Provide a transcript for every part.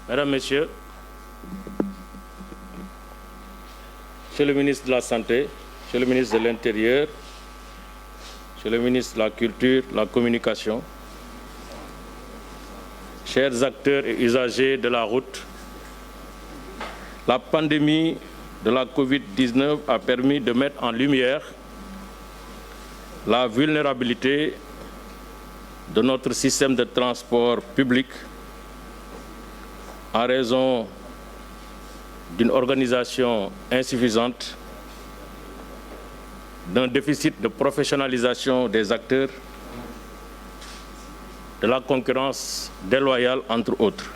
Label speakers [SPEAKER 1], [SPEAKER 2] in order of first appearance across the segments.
[SPEAKER 1] Mesdames, Messieurs, Monsieur le ministre de la Santé, Monsieur le ministre de l'Intérieur, Monsieur le ministre de la Culture, de la Communication, chers acteurs et usagers de la route, la pandémie de la Covid-19 a permis de mettre en lumière la vulnérabilité de notre système de transport public en raison d'une organisation insuffisante, d'un déficit de professionnalisation des acteurs, de la concurrence déloyale, entre autres.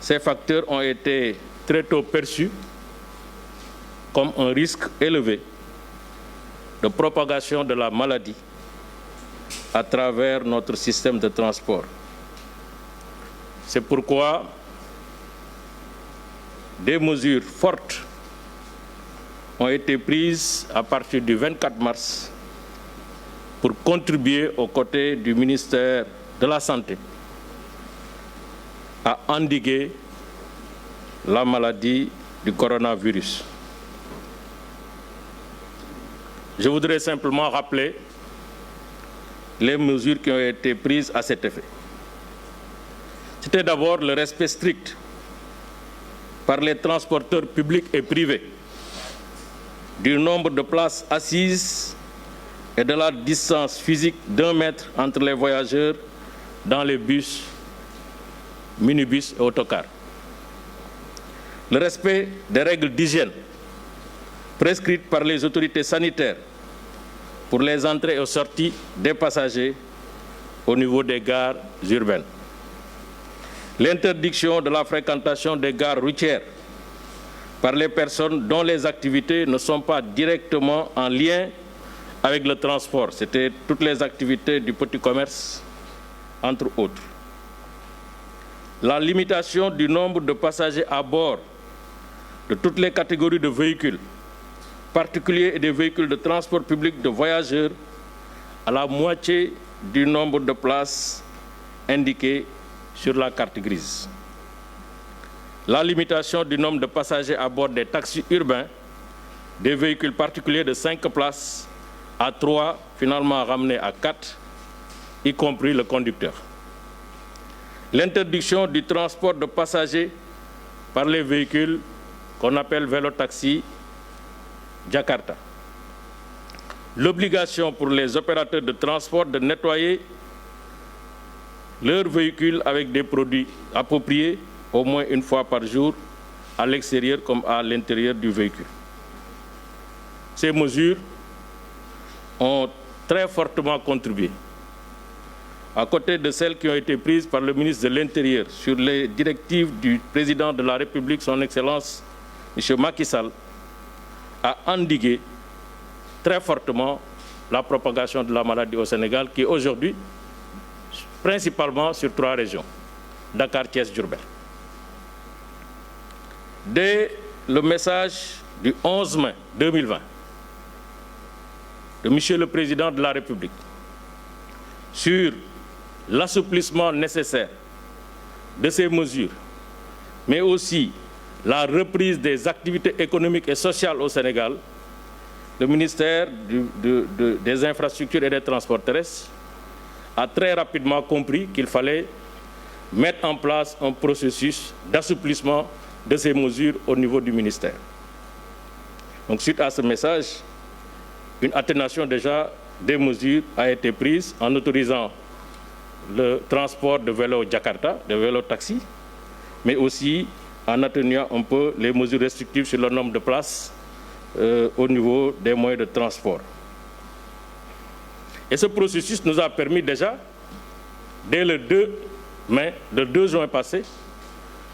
[SPEAKER 1] Ces facteurs ont été très tôt perçus comme un risque élevé de propagation de la maladie à travers notre système de transport. C'est pourquoi des mesures fortes ont été prises à partir du 24 mars pour contribuer aux côtés du ministère de la Santé à endiguer la maladie du coronavirus. Je voudrais simplement rappeler les mesures qui ont été prises à cet effet. C'était d'abord le respect strict par les transporteurs publics et privés du nombre de places assises et de la distance physique d'1 mètre entre les voyageurs dans les bus, minibus et autocars. Le respect des règles d'hygiène prescrites par les autorités sanitaires pour les entrées et sorties des passagers au niveau des gares urbaines. L'interdiction de la fréquentation des gares routières par les personnes dont les activités ne sont pas directement en lien avec le transport. C'était toutes les activités du petit commerce, entre autres. La limitation du nombre de passagers à bord de toutes les catégories de véhicules, particuliers et des véhicules de transport public de voyageurs, à la moitié du nombre de places indiquées sur la carte grise. La limitation du nombre de passagers à bord des taxis urbains, des véhicules particuliers de 5 places à 3, finalement ramenés à 4, y compris le conducteur. L'interdiction du transport de passagers par les véhicules qu'on appelle vélo-taxi Jakarta. L'obligation pour les opérateurs de transport de nettoyer leurs véhicules avec des produits appropriés au moins une fois par jour à l'extérieur comme à l'intérieur du véhicule. Ces mesures ont très fortement contribué, à côté de celles qui ont été prises par le ministre de l'Intérieur sur les directives du président de la République, son Excellence M. Macky Sall, à endiguer très fortement la propagation de la maladie au Sénégal, qui est aujourd'hui principalement sur 3 régions, Dakar, Thiès, Diourbel. Dès le message du 11 mai 2020 de M. le Président de la République sur l'assouplissement nécessaire de ces mesures, mais aussi la reprise des activités économiques et sociales au Sénégal, le ministère des Infrastructures et des Transports terrestres a très rapidement compris qu'il fallait mettre en place un processus d'assouplissement de ces mesures au niveau du ministère. Donc, suite à ce message, une atténuation déjà des mesures a été prise en autorisant le transport de vélos Jakarta, de vélos taxis, mais aussi en atténuant un peu les mesures restrictives sur le nombre de places au niveau des moyens de transport. Et ce processus nous a permis déjà, dès le 2 juin passé,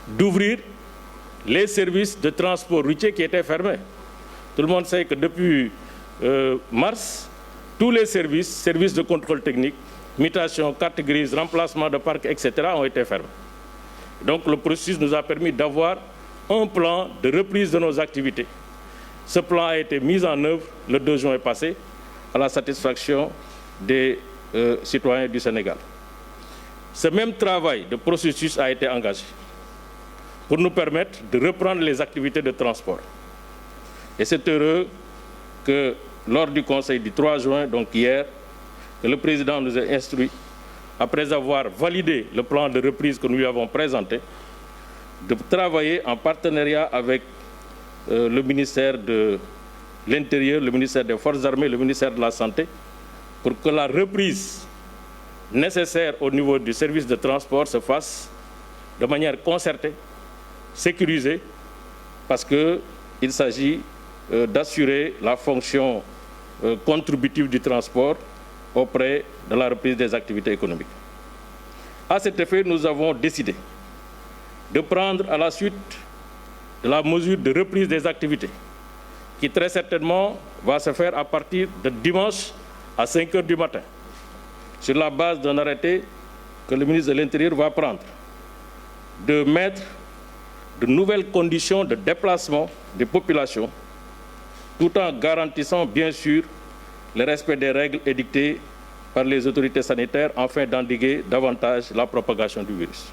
[SPEAKER 1] d'ouvrir les services de transport routier qui étaient fermés. Tout le monde sait que depuis mars, tous les services de contrôle technique, mutation, carte grise, remplacement de parc, etc. ont été fermés. Donc le processus nous a permis d'avoir un plan de reprise de nos activités. Ce plan a été mis en œuvre le 2 juin passé à la satisfaction des citoyens du Sénégal. Ce même travail de processus a été engagé pour nous permettre de reprendre les activités de transport. Et c'est heureux que lors du Conseil du 3 juin, donc hier, que le Président nous a instruit, après avoir validé le plan de reprise que nous lui avons présenté, de travailler en partenariat avec le ministère de l'Intérieur, le ministère des Forces armées, le ministère de la Santé, pour que la reprise nécessaire au niveau du service de transport se fasse de manière concertée, sécurisée, parce qu'il s'agit d'assurer la fonction contributive du transport auprès de la reprise des activités économiques. À cet effet, nous avons décidé de prendre à la suite de la mesure de reprise des activités, qui très certainement va se faire à partir de dimanche à 5 h du matin, sur la base d'un arrêté que le ministre de l'Intérieur va prendre, de mettre de nouvelles conditions de déplacement des populations, tout en garantissant bien sûr le respect des règles édictées par les autorités sanitaires afin d'endiguer davantage la propagation du virus.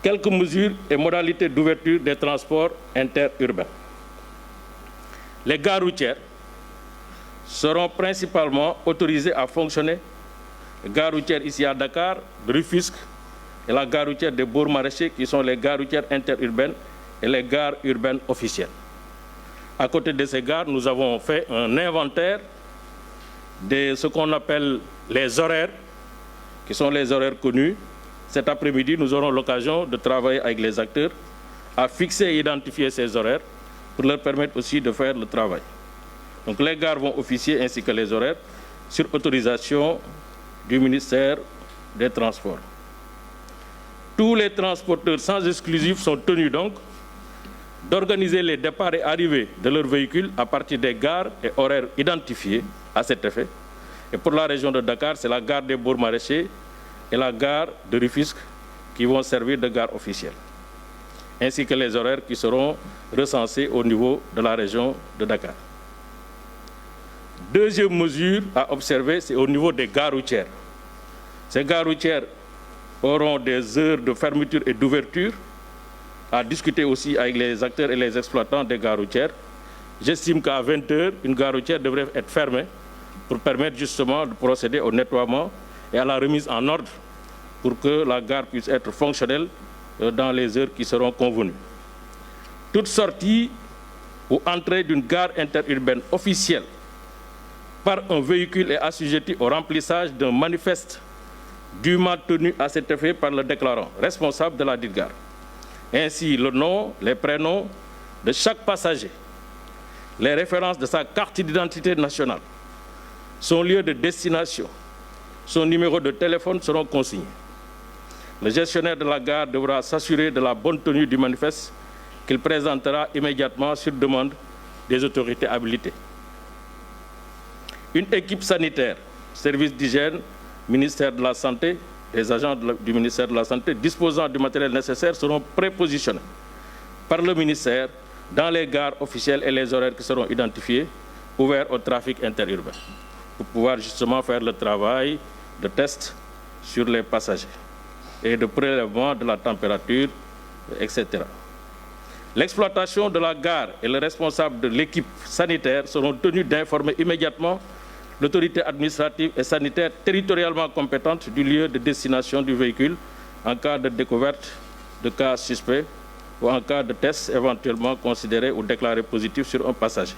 [SPEAKER 1] Quelques mesures et modalités d'ouverture des transports interurbains. Les gares routières seront principalement autorisées à fonctionner. Les gares routières ici à Dakar, de Rufisque, et la gare routière des Bourgs Maraîchers, qui sont les gares routières interurbaines et les gares urbaines officielles. À côté de ces gares, nous avons fait un inventaire de ce qu'on appelle les horaires, qui sont les horaires connus. Cet après-midi, nous aurons l'occasion de travailler avec les acteurs à fixer et identifier ces horaires pour leur permettre aussi de faire le travail. Donc les gares vont officier ainsi que les horaires sur autorisation du ministère des Transports. Tous les transporteurs sans exclusif sont tenus donc d'organiser les départs et arrivées de leurs véhicules à partir des gares et horaires identifiés à cet effet. Et pour la région de Dakar, c'est la gare des Bourgs Maraîchers et la gare de Rufisque qui vont servir de gare officielle, ainsi que les horaires qui seront recensés au niveau de la région de Dakar. Deuxième mesure à observer, c'est au niveau des gares routières. Ces gares routières auront des heures de fermeture et d'ouverture, à discuter aussi avec les acteurs et les exploitants des gares routières. J'estime qu'à 20 h, une gare routière devrait être fermée pour permettre justement de procéder au nettoiement et à la remise en ordre pour que la gare puisse être fonctionnelle dans les heures qui seront convenues. Toute sortie ou entrée d'une gare interurbaine officielle par un véhicule est assujettie au remplissage d'un manifeste dûment tenu à cet effet par le déclarant responsable de la dite gare. Ainsi, le nom, les prénoms de chaque passager, les références de sa carte d'identité nationale, son lieu de destination, son numéro de téléphone seront consignés. Le gestionnaire de la gare devra s'assurer de la bonne tenue du manifeste qu'il présentera immédiatement sur demande des autorités habilitées. Une équipe sanitaire, service d'hygiène, ministère de la Santé, les agents du ministère de la Santé disposant du matériel nécessaire seront prépositionnés par le ministère dans les gares officielles et les horaires qui seront identifiés, ouverts au trafic interurbain, pour pouvoir justement faire le travail de test sur les passagers et de prélèvement de la température, etc. L'exploitation de la gare et le responsable de l'équipe sanitaire seront tenus d'informer immédiatement l'autorité administrative et sanitaire territorialement compétente du lieu de destination du véhicule en cas de découverte de cas suspects ou en cas de test éventuellement considéré ou déclaré positif sur un passager.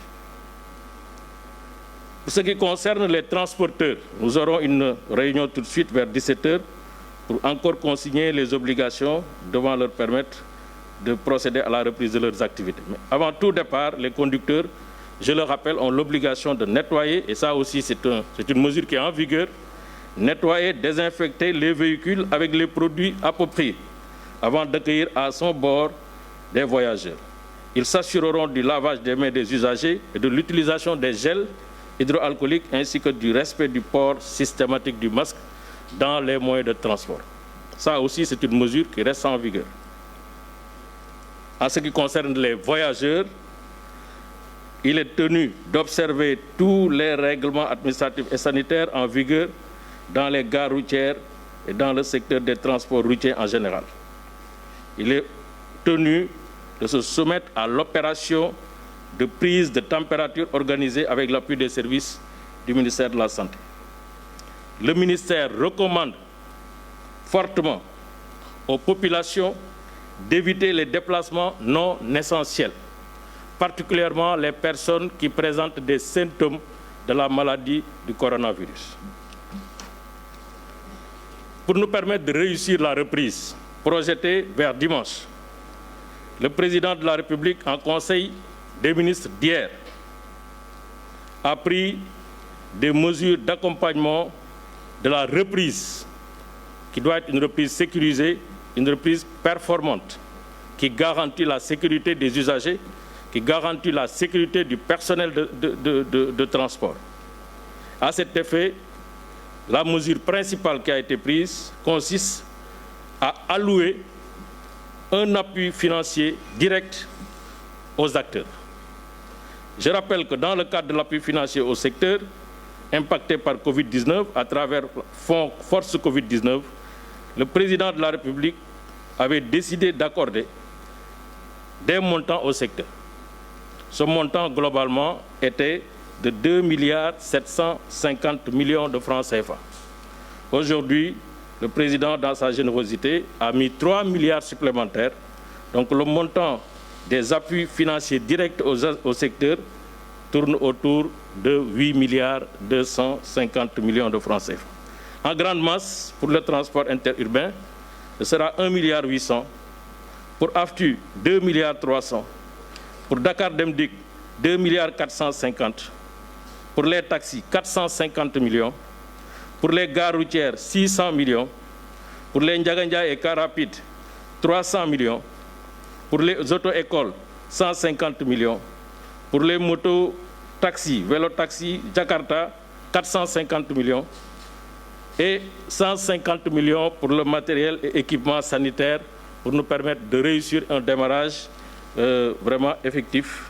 [SPEAKER 1] Pour ce qui concerne les transporteurs, nous aurons une réunion tout de suite vers 17 h pour encore consigner les obligations devant leur permettre de procéder à la reprise de leurs activités. Mais avant tout départ, les conducteurs, je le rappelle, ont l'obligation de nettoyer, et ça aussi c'est une mesure qui est en vigueur, nettoyer, désinfecter les véhicules avec les produits appropriés avant d'accueillir à son bord des voyageurs. Ils s'assureront du lavage des mains des usagers et de l'utilisation des gels hydroalcooliques ainsi que du respect du port systématique du masque dans les moyens de transport. Ça aussi c'est une mesure qui reste en vigueur. En ce qui concerne les voyageurs, il est tenu d'observer tous les règlements administratifs et sanitaires en vigueur dans les gares routières et dans le secteur des transports routiers en général. Il est tenu de se soumettre à l'opération de prise de température organisée avec l'appui des services du ministère de la Santé. Le ministère recommande fortement aux populations d'éviter les déplacements non essentiels, particulièrement les personnes qui présentent des symptômes de la maladie du coronavirus. Pour nous permettre de réussir la reprise projetée vers dimanche, le président de la République, en Conseil des ministres d'hier, a pris des mesures d'accompagnement de la reprise, qui doit être une reprise sécurisée, une reprise performante, qui garantit la sécurité des usagers, qui garantit la sécurité du personnel de transport. À cet effet, la mesure principale qui a été prise consiste à allouer un appui financier direct aux acteurs. Je rappelle que dans le cadre de l'appui financier au secteur impacté par Covid-19, à travers le Fonds Force Covid-19, le président de la République avait décidé d'accorder des montants au secteur. Ce montant, globalement, était de 2,750 milliards de francs CFA. Aujourd'hui, le président, dans sa générosité, a mis 3 milliards supplémentaires. Donc le montant des appuis financiers directs au secteur tourne autour de 8,250 milliards de francs CFA. En grande masse, pour le transport interurbain, ce sera 1,8 milliard. Pour AFTU, 2,3 milliards. Pour Dakar Demdik, 2,450 milliards. Pour les taxis, 450 millions. Pour les gares routières, 600 millions. Pour les Ndiaganja et Car Rapide, 300 millions. Pour les auto-écoles, 150 millions. Pour les motos, taxis, vélo-taxis, Jakarta, 450 millions. Et 150 millions pour le matériel et équipement sanitaire pour nous permettre de réussir un démarrage vraiment effectif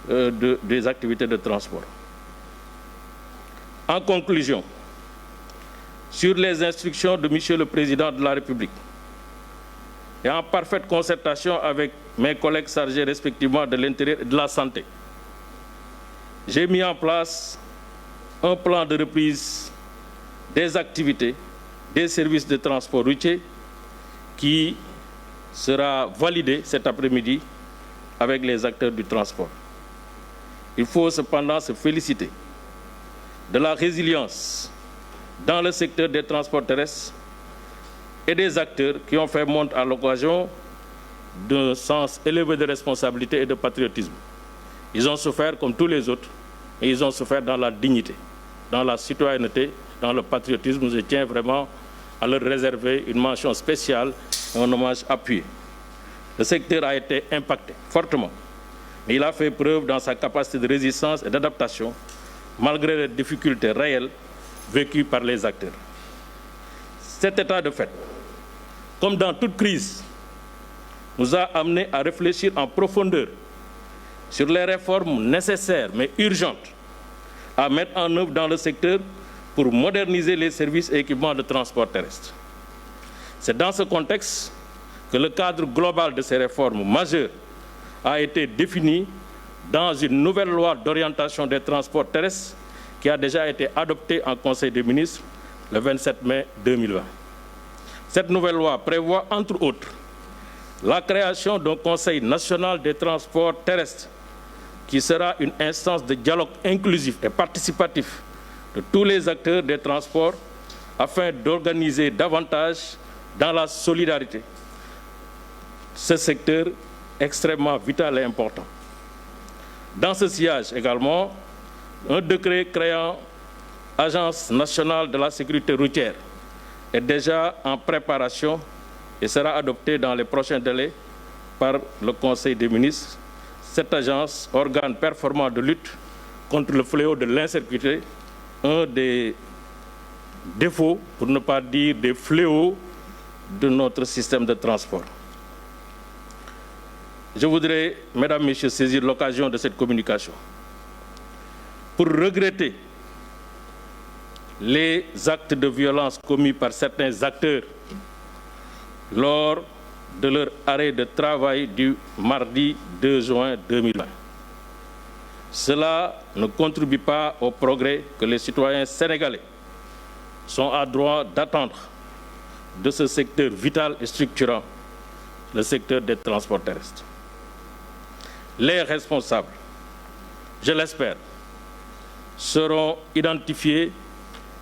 [SPEAKER 1] des activités de transport. En conclusion, sur les instructions de Monsieur le Président de la République et en parfaite concertation avec mes collègues chargés respectivement de l'Intérieur et de la Santé, j'ai mis en place un plan de reprise des activités des services de transport routier qui sera validé cet après-midi avec les acteurs du transport. Il faut cependant se féliciter de la résilience dans le secteur des transports terrestres et des acteurs qui ont fait montre à l'occasion d'un sens élevé de responsabilité et de patriotisme. Ils ont souffert comme tous les autres, et ils ont souffert dans la dignité, dans la citoyenneté, dans le patriotisme. Je tiens vraiment à leur réserver une mention spéciale et un hommage appuyé. Le secteur a été impacté fortement, mais il a fait preuve dans sa capacité de résistance et d'adaptation, malgré les difficultés réelles vécues par les acteurs. Cet état de fait, comme dans toute crise, nous a amenés à réfléchir en profondeur sur les réformes nécessaires mais urgentes à mettre en œuvre dans le secteur pour moderniser les services et équipements de transport terrestre. C'est dans ce contexte que le cadre global de ces réformes majeures a été défini dans une nouvelle loi d'orientation des transports terrestres qui a déjà été adoptée en Conseil des ministres le 27 mai 2020. Cette nouvelle loi prévoit, entre autres, la création d'un Conseil national des transports terrestres qui sera une instance de dialogue inclusif et participatif de tous les acteurs des transports afin d'organiser davantage dans la solidarité ce secteur extrêmement vital et important. Dans ce sillage également, un décret créant Agence nationale de la sécurité routière est déjà en préparation et sera adopté dans les prochains délais par le Conseil des ministres. Cette agence, organe performant de lutte contre le fléau de l'insécurité, un des défauts, pour ne pas dire des fléaux, de notre système de transport. Je voudrais, Mesdames, Messieurs, saisir l'occasion de cette communication pour regretter les actes de violence commis par certains acteurs lors de leur arrêt de travail du mardi 2 juin 2020. Cela ne contribue pas au progrès que les citoyens sénégalais sont à droit d'attendre de ce secteur vital et structurant, le secteur des transports terrestres. Les responsables, je l'espère, seront identifiés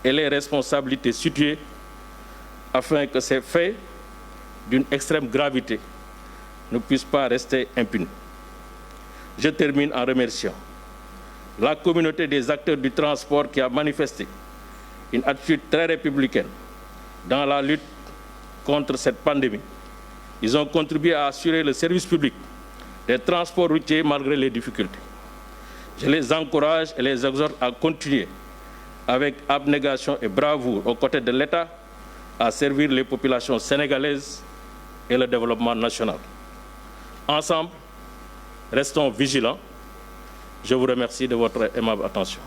[SPEAKER 1] et les responsabilités situées afin que ces faits d'une extrême gravité ne puissent pas rester impunis. Je termine en remerciant la communauté des acteurs du transport qui a manifesté une attitude très républicaine dans la lutte contre cette pandémie. Ils ont contribué à assurer le service public des transports routiers malgré les difficultés. Je les encourage et les exhorte à continuer avec abnégation et bravoure aux côtés de l'État à servir les populations sénégalaises et le développement national. Ensemble, restons vigilants. Je vous remercie de votre aimable attention.